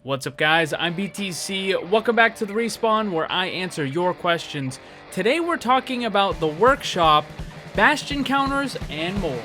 What's up, guys? I'm BTC. Welcome back to the Respawn, where I answer your questions. Today we're talking about the workshop, Bastion counters, and more.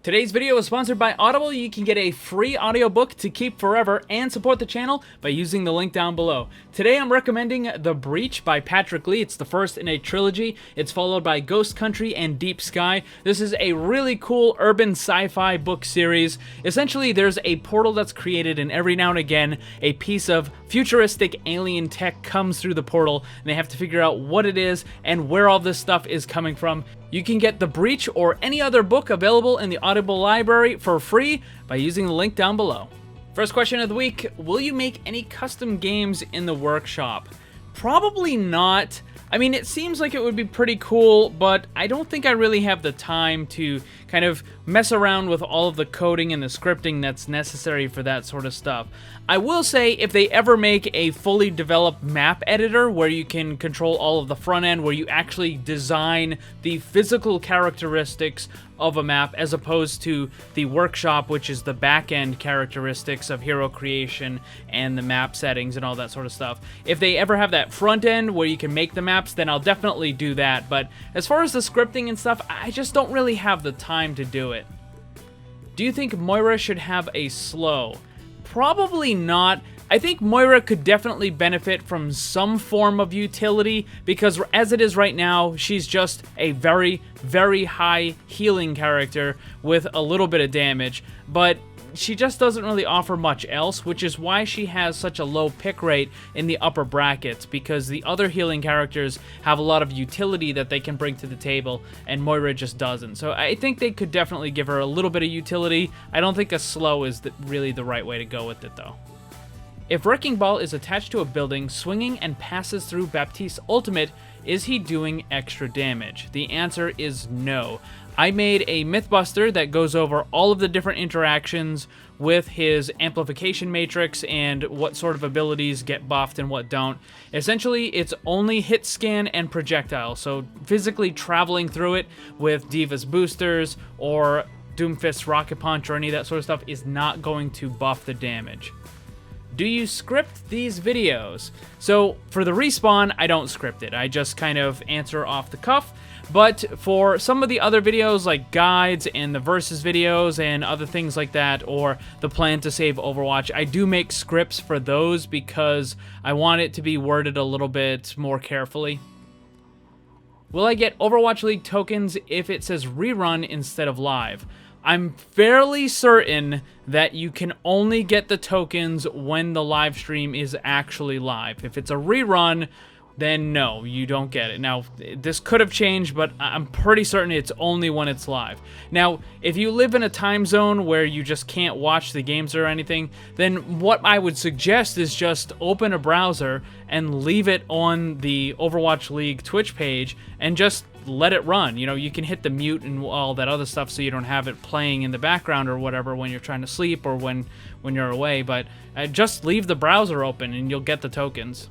Today's video is sponsored by Audible. You can get a free audiobook to keep forever and support the channel by using the link down below. Today I'm recommending The Breach by Patrick Lee. It's the first in a trilogy. It's followed by Ghost Country and Deep Sky. This is a really cool urban sci-fi book series. Essentially, there's a portal that's created, and every now and again a piece of futuristic alien tech comes through the portal, and they have to figure out what it is and where all this stuff is coming from. You can get The Breach or any other book available in the Audible library for free by using the link down below. First question of the week, will you make any custom games in the workshop? Probably not. I mean, it seems like it would be pretty cool, but I don't think I really have the time to kind of mess around with all of the coding and the scripting that's necessary for that sort of stuff. I will say, if they ever make a fully developed map editor where you can control all of the front end, where you actually design the physical characteristics of a map as opposed to the workshop, which is the back end characteristics of hero creation and the map settings and all that sort of stuff. If they ever have that front end where you can make the maps, then I'll definitely do that. But as far as the scripting and stuff, I just don't really have the time to do it. Do you think Moira should have a slow? Probably not. I think Moira could definitely benefit from some form of utility, because as it is right now, she's just a very, very high healing character with a little bit of damage, but she just doesn't really offer much else, which is why she has such a low pick rate in the upper brackets, because the other healing characters have a lot of utility that they can bring to the table, and Moira just doesn't. So I think they could definitely give her a little bit of utility. I don't think a slow is really the right way to go with it, though. If Wrecking Ball is attached to a building, swinging and passes through Baptiste's ultimate, is he doing extra damage? The answer is no. I made a Mythbuster that goes over all of the different interactions with his amplification matrix and what sort of abilities get buffed and what don't. Essentially, it's only hit scan and projectile, so physically traveling through it with Diva's boosters or Doomfist's rocket punch or any of that sort of stuff is not going to buff the damage. Do you script these videos? So for the Respawn, I don't script it. I just kind of answer off the cuff. But for some of the other videos like guides and the versus videos and other things like that, or the plan to save Overwatch, I do make scripts for those because I want it to be worded a little bit more carefully. Will I get Overwatch League tokens if it says rerun instead of live? I'm fairly certain that you can only get the tokens when the live stream is actually live. If it's a rerun, then no, you don't get it. Now, this could have changed, but I'm pretty certain it's only when it's live. Now, if you live in a time zone where you just can't watch the games or anything, then what I would suggest is just open a browser and leave it on the Overwatch League Twitch page and just let it run. You know, you can hit the mute and all that other stuff so you don't have it playing in the background or whatever when you're trying to sleep or when you're away, but just leave the browser open and you'll get the tokens.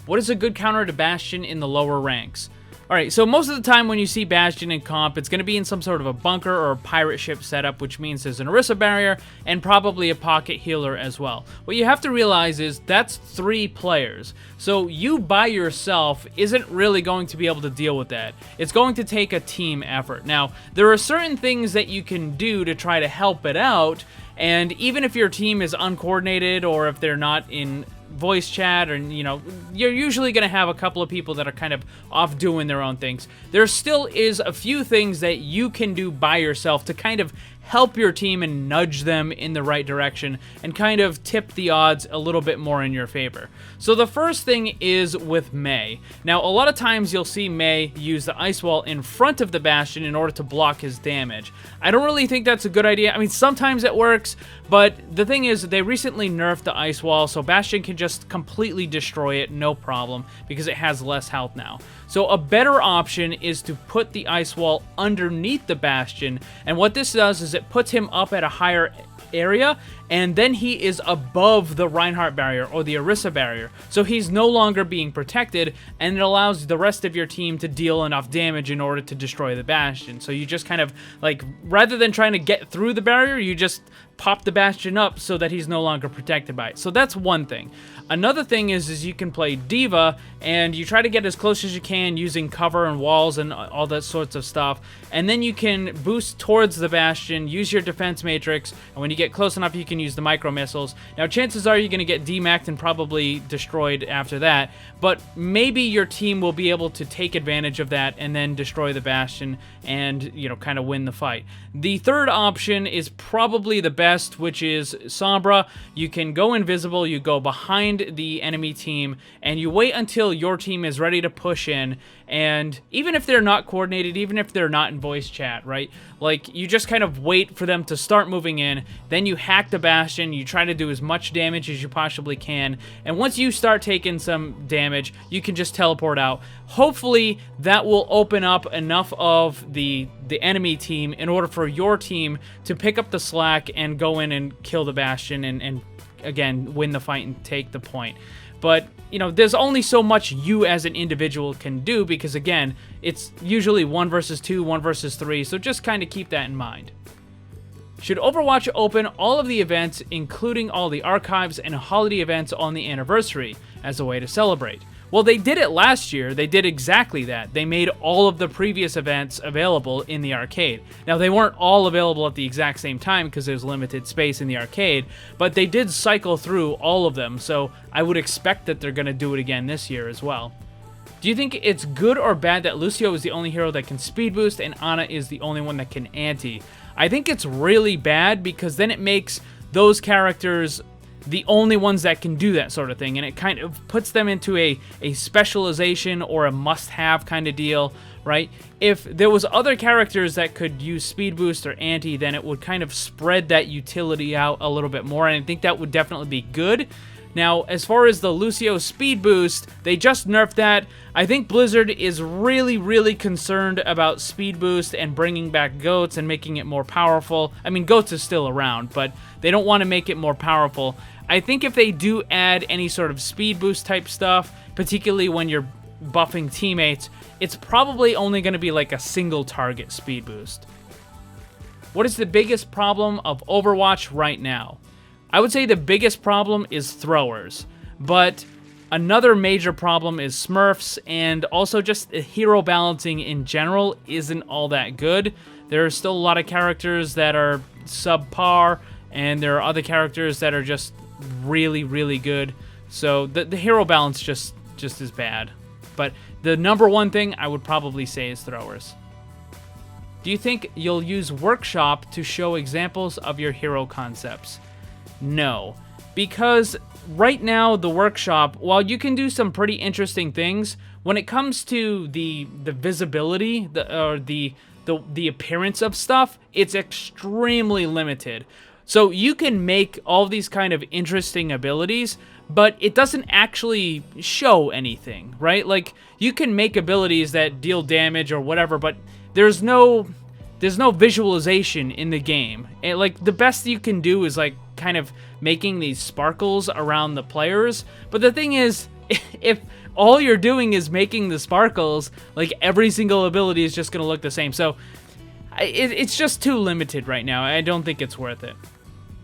What is a good counter to Bastion in the lower ranks? Alright, so most of the time when you see Bastion in comp, it's going to be in some sort of a bunker or a pirate ship setup, which means there's an Orisa barrier and probably a pocket healer as well. What you have to realize is that's 3 players. So you by yourself isn't really going to be able to deal with that. It's going to take a team effort. Now, there are certain things that you can do to try to help it out, and even if your team is uncoordinated or if they're not in voice chat, or you know, you're usually going to have a couple of people that are kind of off doing their own things, there still is a few things that you can do by yourself to kind of help your team and nudge them in the right direction and kind of tip the odds a little bit more in your favor. So the first thing is with Mei. Now, a lot of times you'll see Mei use the ice wall in front of the Bastion in order to block his damage. I don't really think that's a good idea. I mean, sometimes it works, but the thing is, they recently nerfed the ice wall, so Bastion can just completely destroy it, no problem, because it has less health now. So a better option is to put the ice wall underneath the Bastion, and what this does is it puts him up at a higher area, and then he is above the Reinhardt barrier or the Orisa barrier, so he's no longer being protected, and it allows the rest of your team to deal enough damage in order to destroy the Bastion. So you just kind of, like, rather than trying to get through the barrier, you just pop the Bastion up so that he's no longer protected by it. So that's one thing. Another thing is you can play D.Va, and you try to get as close as you can using cover and walls and all that sorts of stuff, and then you can boost towards the Bastion, use your defense matrix, and when you get close enough, you can use the micro missiles. Now, chances are you're going to get demacked and probably destroyed after that, but maybe your team will be able to take advantage of that and then destroy the Bastion and, you know, kind of win the fight. The third option is probably the best, which is Sombra. You can go invisible, you go behind the enemy team, and you wait until your team is ready to push in, and even if they're not coordinated, even if they're not in voice chat, right? Like, you just kind of wait for them to start moving in, then you hack the Bastion, you try to do as much damage as you possibly can, and once you start taking some damage, you can just teleport out. Hopefully, that will open up enough of the enemy team in order for your team to pick up the slack and go in and kill the Bastion and again, win the fight and take the point. But, you know, there's only so much you as an individual can do because, again, it's usually 1 versus 2, 1 versus 3, so just kind of keep that in mind. Should Overwatch open all of the events, including all the archives and holiday events on the anniversary, as a way to celebrate? Well, they did it last year. They did exactly that. They made all of the previous events available in the arcade. Now, they weren't all available at the exact same time because there's limited space in the arcade, but they did cycle through all of them, so I would expect that they're going to do it again this year as well. Do you think it's good or bad that Lucio is the only hero that can speed boost and Ana is the only one that can anti? I think it's really bad because then it makes those characters the only ones that can do that sort of thing, and it kind of puts them into a specialization or a must-have kind of deal, right? If there was other characters that could use speed boost or anti, then it would kind of spread that utility out a little bit more, and I think that would definitely be good. Now, as far as the Lucio speed boost, they just nerfed that. I think Blizzard is really, really concerned about speed boost and bringing back Goats and making it more powerful. I mean, Goats is still around, but they don't want to make it more powerful. I think if they do add any sort of speed boost type stuff, particularly when you're buffing teammates, it's probably only going to be like a single target speed boost. What is the biggest problem of Overwatch right now? I would say the biggest problem is throwers, but another major problem is Smurfs, and also just hero balancing in general isn't all that good. There are still a lot of characters that are subpar, and there are other characters that are just really, really good. So the hero balance just is bad. But the number one thing I would probably say is throwers. Do you think you'll use Workshop to show examples of your hero concepts? No, because right now the Workshop, while you can do some pretty interesting things, when it comes to the visibility, the appearance of stuff, it's extremely limited. So you can make all these kind of interesting abilities, but it doesn't actually show anything, right? Like, you can make abilities that deal damage or whatever, but there's no visualization in the game. And, like, the best you can do is, like, kind of making these sparkles around the players. But the thing is, if all you're doing is making the sparkles, like, every single ability is just going to look the same. So it's just too limited right now. I don't think it's worth it.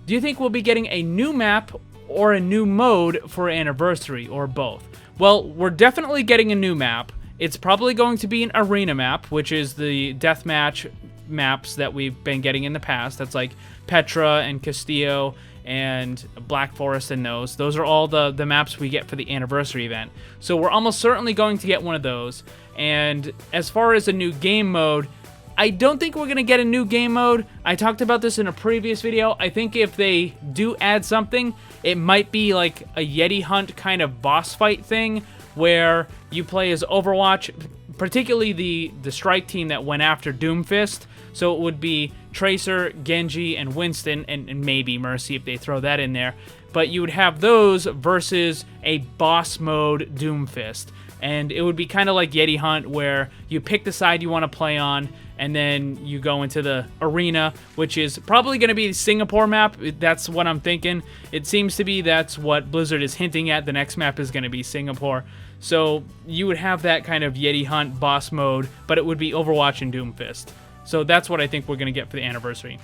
Do you think we'll be getting a new map or a new mode for Anniversary, or both? Well, we're definitely getting a new map. It's probably going to be an arena map, which is the deathmatch maps that we've been getting in the past. That's like Petra and Castillo and Black Forest and those. Those are all the maps we get for the Anniversary event. So we're almost certainly going to get one of those. And as far as a new game mode, I don't think we're going to get a new game mode. I talked about this in a previous video. I think if they do add something, it might be like a Yeti Hunt kind of boss fight thing where you play as Overwatch, particularly the strike team that went after Doomfist. So it would be Tracer, Genji, and Winston, and maybe Mercy if they throw that in there. But you would have those versus a boss mode Doomfist. and it would be kind of like Yeti Hunt, where you pick the side you want to play on, and then you go into the arena, which is probably going to be the Singapore map. That's what I'm thinking. It seems to be that's what Blizzard is hinting at. The next map is going to be Singapore. So you would have that kind of Yeti Hunt boss mode, but it would be Overwatch and Doomfist. So that's what I think we're going to get for the anniversary.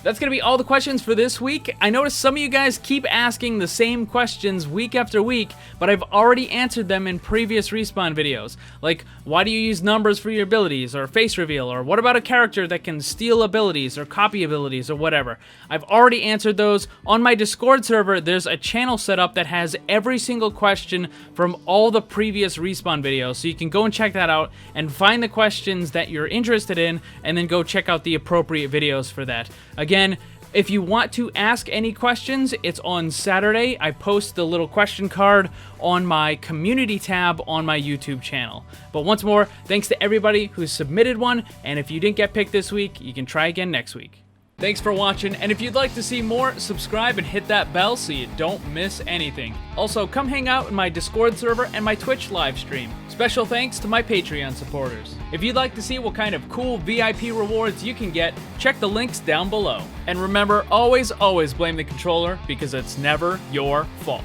That's going to be all the questions for this week. I noticed some of you guys keep asking the same questions week after week, but I've already answered them in previous Respawn videos. Like, why do you use numbers for your abilities, or face reveal, or what about a character that can steal abilities, or copy abilities, or whatever. I've already answered those. On my Discord server, there's a channel set up that has every single question from all the previous Respawn videos, so you can go and check that out and find the questions that you're interested in, and then go check out the appropriate videos for that. Again, if you want to ask any questions, it's on Saturday. I post the little question card on my community tab on my YouTube channel. But once more, thanks to everybody who submitted one, and if you didn't get picked this week, you can try again next week. Thanks for watching, and if you'd like to see more, subscribe and hit that bell so you don't miss anything. Also, come hang out in my Discord server and my Twitch live stream. Special thanks to my Patreon supporters. If you'd like to see what kind of cool VIP rewards you can get, check the links down below. And remember, always blame the controller, because it's never your fault.